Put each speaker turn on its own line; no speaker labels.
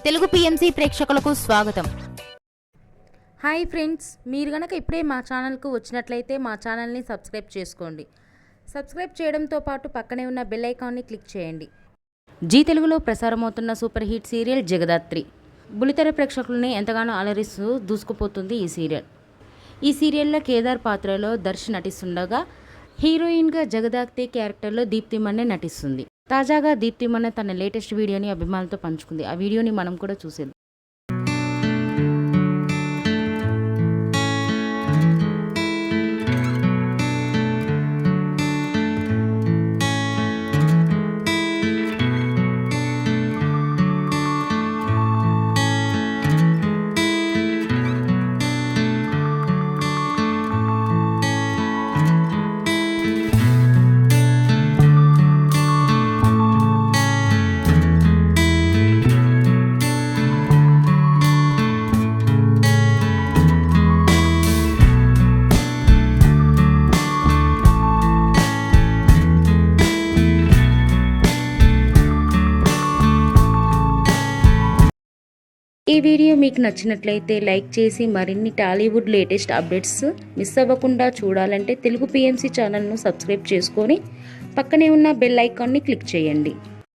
Telugu PMC ప్రేక్షకులకు స్వాగతం.
Hi friends, మీరు గనక ఇప్పుడే మా ఛానల్కు వచ్చినట్లయితే మా ఛానల్ని సబ్స్క్రైబ్ చేసుకోండి. సబ్స్క్రైబ్ చేయడంతో పాటు పక్కనే ఉన్న బెల్ ఐకాన్ని క్లిక్ చేయండి. జీ తెలుగులో ప్రసారమవుతున్న సూపర్ హిట్ సీరియల్ జగదాత్రి బుల్లితెర ప్రేక్షకుల్ని ఎంతగానో అలరిస్తూ దూసుకుపోతుంది ఈ సీరియల్. ఈ సీరియల్లో కేదార్ పాత్రలో దర్శ్ నటిస్తుండగా హీరోయిన్గా జగదాత్రి క్యారెక్టర్లో దీప్తి మన్నే నటిస్తుంది. తాజాగా దీప్తి మన్నే తన లేటెస్ట్ వీడియోని అభిమానులతో పంచుకుంది. ఆ వీడియోని మనం కూడా చూసేద్దాం. ఈ వీడియో మీకు నచ్చినట్లయితే లైక్ చేసి మరిన్ని టాలీవుడ్ లేటెస్ట్ అప్డేట్స్ మిస్ అవ్వకుండా చూడాలంటే తెలుగు పిఎంసి ఛానల్ను సబ్స్క్రైబ్ చేసుకొని పక్కనే ఉన్న బెల్ ఐకాన్ని క్లిక్ చేయండి.